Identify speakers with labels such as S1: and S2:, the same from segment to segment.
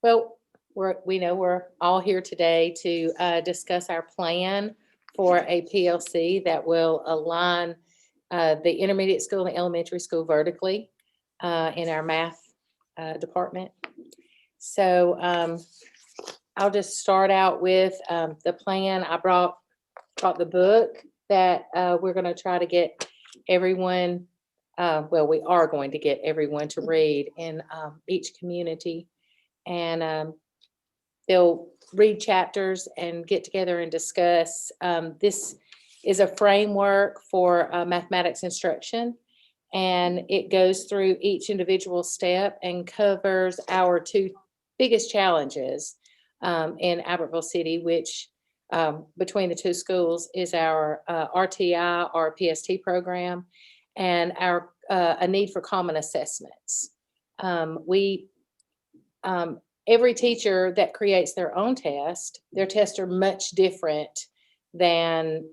S1: Well, we know we're all here today to discuss our plan for a PLC that will align the intermediate school and the elementary school vertically in our math department. So I'll just start out with the plan. I brought the book that we're going to try to get everyone, well, we are going to get everyone to read in each community. And they'll read chapters and get together and discuss. This is a framework for mathematics instruction, and it goes through each individual step and covers our two biggest challenges in Albertville City, which between the two schools is our RTI or PST program and our a need for common assessments. Every teacher that creates their own test, their tests are much different than,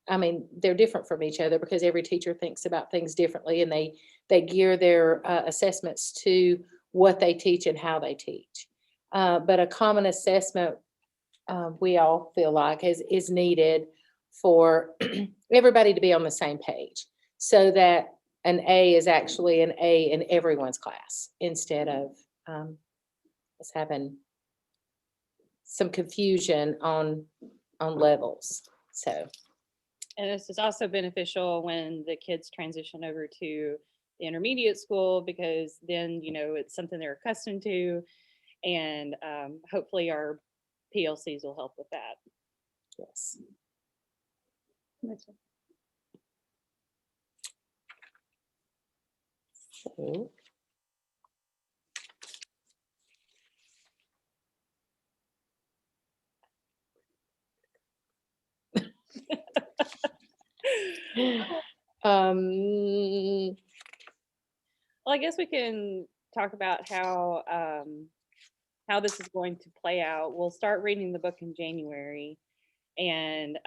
S1: I mean, they're different from each other because every teacher thinks about things differently, and they gear their assessments to what they teach and how they teach. But a common assessment, we all feel like is needed for everybody to be on the same page, so that an A is actually an A in everyone's class instead of us having some confusion on levels. So,
S2: and this is also beneficial when the kids transition over to the intermediate school, because then, you know, it's something they're accustomed to, and hopefully our PLCs will help with that.
S1: yes. So,
S2: well, I guess we can talk about how this is going to play out. We'll start reading the book in January, and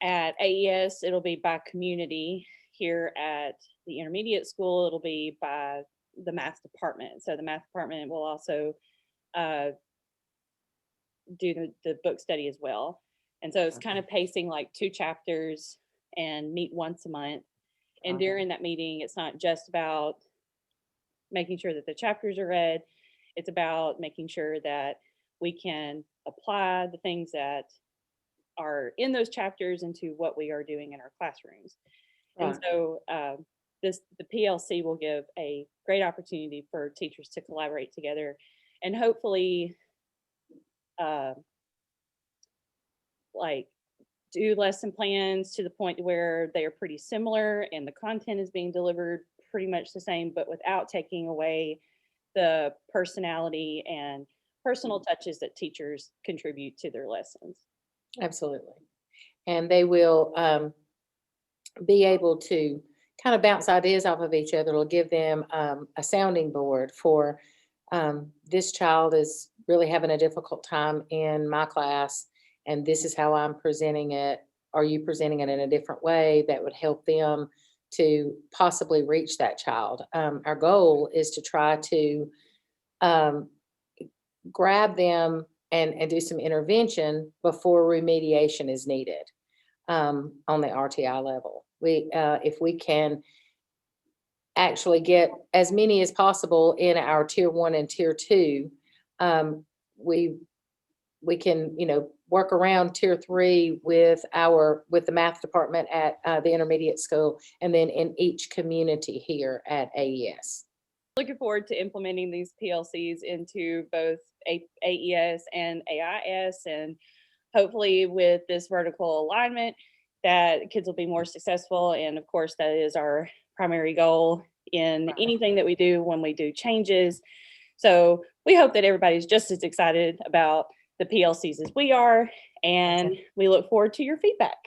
S2: at AES it'll be by community. Here at the intermediate school, it'll be by the math department. So the math department will also do the book study as well. And so it's kind of pacing like 2 chapters and meet once a month. And during that meeting, it's not just about making sure that the chapters are read. It's about making sure that we can apply the things that are in those chapters into what we are doing in our classrooms. And so the PLC will give a great opportunity for teachers to collaborate together and hopefully like do lesson plans to the point where they are pretty similar and the content is being delivered pretty much the same, but without taking away the personality and personal touches that teachers contribute to their lessons.
S1: Absolutely. And they will be able to kind of bounce ideas off of each other. It'll give them a sounding board for this child is really having a difficult time in my class, and this is how I'm presenting it. Are you presenting it in a different way that would help them to possibly reach that child? Our goal is to try to grab them and do some intervention before remediation is needed on the RTI level. If we can actually get as many as possible in our tier 1 and tier 2, we can, you know, work around tier 3 with the math department at the intermediate school, and then in each community here at AES.
S2: Looking forward to implementing these PLCs into both AES and AIS, and hopefully with this vertical alignment that kids will be more successful. And of course, that is our primary goal in anything that we do when we do changes. So we hope that everybody's just as excited about the PLCs as we are, and we look forward to your feedback.